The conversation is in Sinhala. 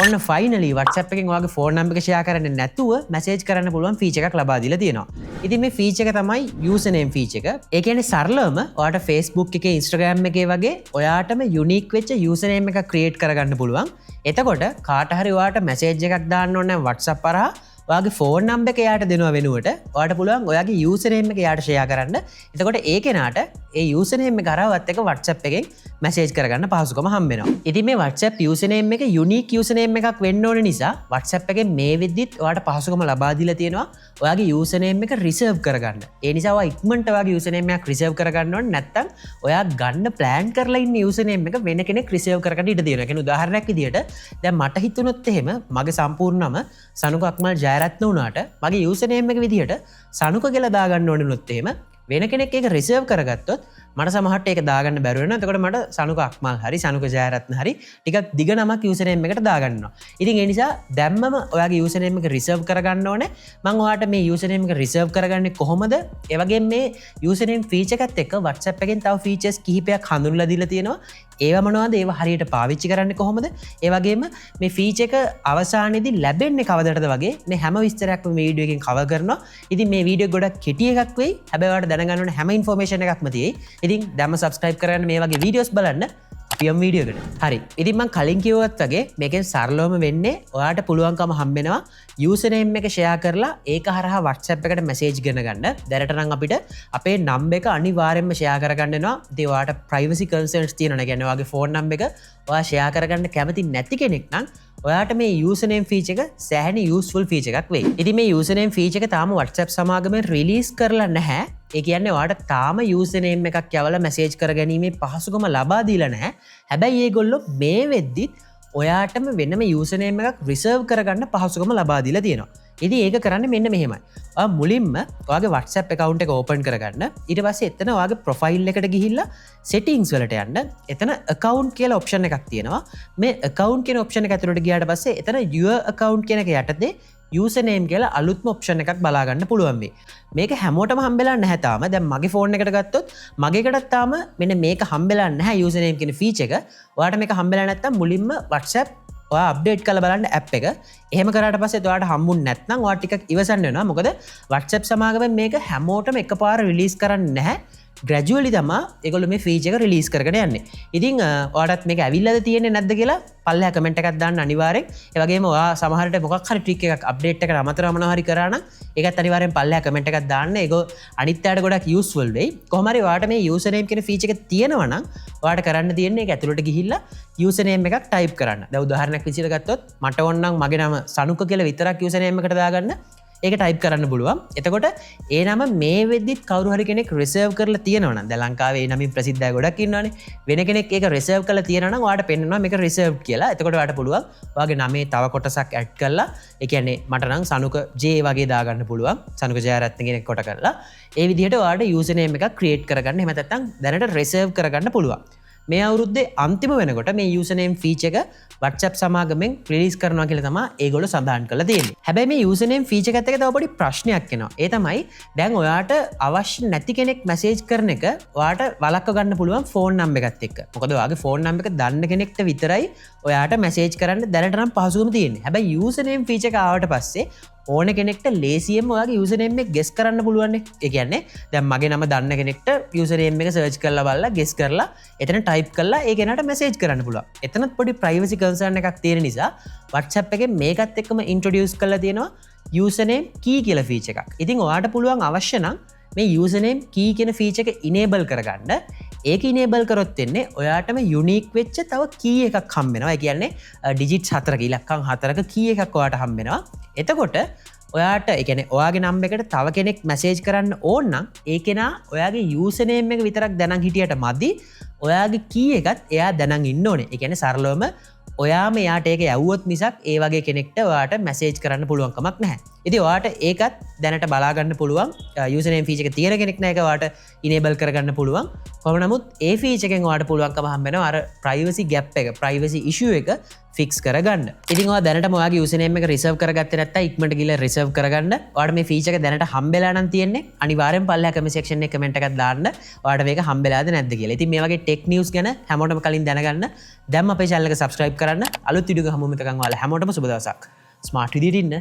ඔන්න ෆයිනලි WhatsApp එකෙන් ඔයාගේ ෆෝන් නම්බර් එක ෂෙයා කරන්නේ නැතුව මැසේජ් කරන්න පුළුවන් ෆීචර් එකක් ලබා දීලා තියෙනවා. ඉතින් මේ ෆීචර් එක තමයි යූසර් නේම් ෆීචර් එක. ඒ කියන්නේ සරලවම ඔයාට Facebook එකේ Instagram එකේ වගේ ඔයාටම යුනික් වෙච්ච යූසර් නේම් එකක් ක්‍රියේට් කරගන්න පුළුවන්. එතකොට කාට හරි ඔයාට මැසේජ් එකක් දාන්න ඕන නම් WhatsApp කරා ඔයාගේ ෆෝන් නම්බර් එක එයාට දෙනවා වෙනුවට ඔයාට පුළුවන් ඔයාගේ යූසර් නේම් එක එයාට ෂෙයා කරන්න. එතකොට ඒ කෙනාට ඒ යූසර් නේම් එක හරවත් එක WhatsApp එකෙන් මැසේජ් කරගන්න පහසුකම හම්බ වෙනවා. ඉතින් මේ WhatsApp යූසර් නේම් එක යුනික් යූසර් නේම් එකක් වෙන්න ඕන නිසා WhatsApp එකේ මේ වෙද්දිත් ඔයාට පහසුකම ලබා දීලා තියෙනවා ඔයාගේ යූසර් නේම් එක රිසර්ව් කරගන්න. ඒ නිසා ඔයා ඉක්මනට ඔයාගේ යූසර් නේම් එකක් රිසර්ව් කරගන්න ඕනේ. නැත්නම් ඔයා ගන්න ප්ලෑන් කරලා ඉන්න යූසර් නේම් එක වෙන කෙනෙක් රිසර්ව් කරගන්න ඉඩ තියෙනවා. ඒ කියන්නේ උදාහරණයක් විදියට දැන් මට හිතුනොත් එහෙම මගේ සම්පූර්ණ නම සනුක අක්මල් ජයරත්න වුණාට මගේ යූසර් නේම් එක විදියට සනුක කියලා දාගන්න ඕනේ වුණොත් එහෙම වෙන කෙනෙක් ඒක රිසර්ව් කරගත්තොත් මට සමහරට ඒක දාගන්න බැරුව වෙනවා. එතකොට මට සනුක අක්මල් හරි සනුක ජයරත්න හරි ටිකක් දිග නමක් යූසර් නේම් එකට දාගන්නවා. ඉතින් ඒ නිසා දැම්මම ඔයාගේ යූසර් නේම් එක රිසර්ව් කරගන්න ඕනේ. මම ඔයාට මේ යූසර් නේම් එක රිසර්ව් කරගන්නේ කොහොමද? ඒ වගේම මේ යූසර් නේම් ෆීචර් එකත් එක්ක WhatsApp එකෙන් තව ෆීචර්ස් කිහිපයක් හඳුන්වලා දීලා තියෙනවා. ඒවා මොනවද? ඒවා හරියට පාවිච්චි කරන්නේ කොහොමද? ඒ වගේම මේ ෆීචර් එක අවසානයේදී ලැබෙන්නේ කවදටද වගේ මේ හැම විස්තරයක්ම මේ වීඩියෝ එකෙන් කවර් කරනවා. ඉතින් මේ වීඩියෝ ගොඩක් කෙටි එකක් වෙයි. හැබැයි ඔයාලට දැනගන්න ඕන හැම ඉන්ෆෝමේෂන් එකක්ම තියෙයි. ඉතින් දැම්ම සබස්ක්‍රයිබ් කරගන්න මේ වගේ වීඩියෝස් බලන්න පියම් වීඩියෝ එකට. හරි. ඉතින් මම කලින් කිව්වත් වගේ මේකෙන් සරලවම වෙන්නේ ඔයාට පුළුවන්කම හම්බෙනවා යූසර් නේම් එක ෂෙයා කරලා ඒක හරහා WhatsApp එකට මැසේජ් ගෙන ගන්න. දැනට නම් අපිට අපේ නම්බර් එක අනිවාර්යයෙන්ම ෂෙයා කරගන්න වෙනවා. ඉතින් ඔයාට ප්‍රයිවසි කන්සර්න්ස් තියෙනවා. ඒ කියන්නේ ඔයාගේ ෆෝන් නම්බර් එක ඔයා ෂෙයා කරගන්න කැමති නැති කෙනෙක් නම් ඔයාට මේ යූසර් නේම් ෆීචර් එක සෑහෙන යූස්ෆුල් ෆීචර් එකක් වෙයි. ඉතින් මේ යූසර් නේම් ෆීචර් එක තාම WhatsApp සමාගමෙන් රිලීස් කරලා නැහැ. ඒ කියන්නේ ඔයාට තාම යූසර් නේම් එකක් යවලා මැසේජ් කරගැනීමේ පහසුකම ලබා දීලා නැහැ. හැබැයි ඒගොල්ලෝ මේ වෙද්දිත් ඔයාටම වෙනම යූසර් නේම් එකක් රිසර්ව් කරගන්න පහසුකම ලබා දීලා තියෙනවා. ඉතින් ඒක කරන්නේ මෙන්න මෙහෙමයි. ඔයා මුලින්ම ඔයාගේ WhatsApp account එක open කරගන්න. ඊට පස්සේ එතන ඔයාගේ profile එකට ගිහිල්ලා settings වලට යන්න. එතන account කියලා option එකක් තියෙනවා. මේ account කියන option එක ඇතුළට ගියාට පස්සේ එතන your account කියන එක යටතේ යූසර් නේම් කියලා අලුත්ම ඔප්ෂන් එකක් බලා ගන්න පුළුවන් වෙයි. මේක හැමෝටම හම්බෙලා නැහැ තාම. දැන් මගේ ෆෝන් එකට ගත්තොත් මගේ එකටත් තාම මෙන්න මේක හම්බෙලා නැහැ යූසර් නේම් කියන ෆීචර් එක. ඔයාලට මේක හම්බෙලා නැත්නම් මුලින්ම WhatsApp ඔයා අප්ඩේට් කරලා බලන්න ඇප් එක. එහෙම කරාට පස්සේ ඔයාලට හම්බුන්නේ නැත්නම් ඔයා ටිකක් ඉවසන්න වෙනවා. මොකද WhatsApp සමාගමෙන් මේක හැමෝටම එකපාර රිලීස් කරන්නේ නැහැ. ග්‍රැජුවලි තමා ඒගොල්ලෝ මේ ෆීචර් එක රිලීස් කරගෙන යන්නේ. ඉතින් ඔයාලටත් මේක ඇවිල්ලාද තියෙන්නේ නැද්ද කියලා පල්ලෙහා කමෙන්ට් එකක් දාන්න අනිවාර්යෙන්. ඒ වගේම ඔයා සමහරට මොකක් හරි ට්‍රික් එකක් අප්ඩේට් එකට අමතරව මොනවා හරි කරා නම් ඒකත් අනිවාර්යෙන් පල්ලෙහා කමෙන්ට් එකක් දාන්න. ඒක අනිත් අයට ගොඩක් යූස්ෆුල් වෙයි. කොහොම හරි ඔයාට මේ යූසර් නේම් කියන ෆීචර් එක තියෙනවා නම් ඔයාට කරන්න තියෙන්නේ ඒක ඇතුළට ගිහිල්ලා යූසර් නේම් එකක් ටයිප් කරන්න. දැන් උදාහරණයක් විදිහට ගත්තොත් මට ඕන නම් මගේ නම සනුක කියලා විතරක් යූසර් නේම් එකට දාගන්න. ඒක ටයිප් කරන්න පුළුවන්. එතකොට ඒ නම මේ වෙද්දිත් කවුරු හරි කෙනෙක් රිසර්ව් කරලා තියෙනවා නම් දැන් ලංකාවේ ඒ නමින් ප්‍රසිද්ධ අය ගොඩක් ඉන්නවනේ. වෙන කෙනෙක් ඒක රිසර්ව් කරලා තියෙනවා නම් ඔයාලට පෙන්නනවා මේක රිසර්ව්ඩ් කියලා. එතකොට ඔයාලට පුළුවන් ඔයාගේ නමේ තව කොටසක් ඇඩ් කරලා ඒ කියන්නේ මට නම් සනුක J වගේ දාගන්න පුළුවන්. සනුක ජයරත්න කෙනෙක් කොට කරලා ඒ විදිහට ඔයාලට යූසර් නේම් එකක් ක්‍රියේට් කරගන්න. එහෙම නැත්නම් දැනට රිසර්ව් කරගන්න පුළුවන්. මේ අවුරුද්දේ අන්තිම වෙනකොට මේ යූසර් නේම් ෆීචර් එක WhatsApp සමාගමෙන් රිලීස් කරනවා කියලා තමයි ඒගොල්ලෝ සඳහන් කරලා තියෙන්නේ. හැබැයි මේ යූසර් නේම් ෆීචර් එකත් එක්ක තව පොඩි ප්‍රශ්නයක් එනවා. ඒ තමයි දැන් ඔයාට අවශ්‍ය නැති කෙනෙක් මැසේජ් කරන එක ඔයාට වළක්ව ගන්න පුළුවන් ෆෝන් නම්බර් එකත් එක්ක. මොකද ඔයාගේ ෆෝන් නම්බර් එක දන්න කෙනෙක්ට විතරයි ඔයාට මැසේජ් කරන්න දැනට නම් පහසුකම තියෙන්නේ. හැබැයි යූසර් නේම් ෆීචර් එක ආවට පස්සේ ඕන කෙනෙක්ට ලේසියෙන්ම ඔයාගේ යූසර් නේම් එක ගෙස් කරන්න පුළුවන් නේ. ඒ කියන්නේ දැන් මගේ නම දන්න කෙනෙක්ට යූසර් නේම් එක සර්ච් කරලා බලලා ගෙස් කරලා එතන ටයිප් කරලා ඒ කෙනාට මැසේජ් කරන්න පුළුවන්. එතනත් පොඩි ප්‍රයිවසි කන්සර්න් එකක් තියෙන නිසා WhatsApp එකේ මේකත් එක්කම ඉන්ට්‍රොඩියුස් කරලා තියෙනවා යූසර් නේම් කී කියලා ෆීචර් එකක්. ඉතින් ඔයාට පුළුවන් අවශ්‍ය නම් මේ යූසර් නේම් කී කියන ෆීචර් එක ඉනේබල් කරගන්න. ඒක ඉනේබල් කරොත් වෙන්නේ ඔයාටම යුනික් වෙච්ච තව කී එකක් හම්බ වෙනවා. ඒ කියන්නේ ඩිජිට්ස් 4ක ඉලක්කම් 4ක කී එකක් ඔයාට හම්බ වෙනවා. එතකොට ඔයාට ඒ කියන්නේ ඔයාගේ නම්බර් එකට තව කෙනෙක් මැසේජ් කරන්න ඕන නම් ඒ කෙනා ඔයාගේ යූසර් නේම් එක විතරක් දැනන් හිටියට මදි. ඔයාගේ කී එකත් එයා දැනන් ඉන්න ඕනේ. ඒ කියන්නේ සරලවම ඔයාම එයාට ඒක යවුවොත් මිසක් ඒ වගේ කෙනෙක්ට ඔයාට මැසේජ් කරන්න පුළුවන් කමක් නැහැ. ඉතින් ඔයාට ඒකත් දැනට බලා ගන්න පුළුවන්. යූසර් නේම් ෆීචර් එක තියෙන කෙනෙක් නෑ ඒක ඔයාට ඉනේබල් කරගන්න පුළුවන්. කොහොම නමුත් ඒ ෆීචර් එකෙන් ඔයාට පුළුවන්කම හම්බ වෙනවා අර ප්‍රයිවසි ගැප් එක, ප්‍රයිවසි ඉෂුව එක ෆික්ස් කරගන්න. ඉතින් ඔයා දැනටම ඔයාගේ යූසර් නේම් එක රිසර්ව් කරගත්තේ නැත්නම් ඉක්මනට ගිහලා රිසර්ව් කරගන්න. ඔයාට මේ ෆීචර් එක දැනට හම්බෙලා නම් තියෙන්නේ. අනිවාර්යෙන් පල්ලෙහා කමෙන්ට් සෙක්ෂන් එකේ කමෙන්ට් එකක් දාන්න. ඔයාට මේක හම්බෙලාද නැද්ද කියලා. ඉතින් මේ වගේ ටෙක් නිවුස් ගැන හැමෝටම කලින් දැනගන්න දැන් අපේ channel එක subscribe කරන්න අලුත් විඩියෝක හමුවෙතකන් ඔයාලා හැමෝටම සුබ දවසක්. ස්මාර්ට් විදියට ඉන්න.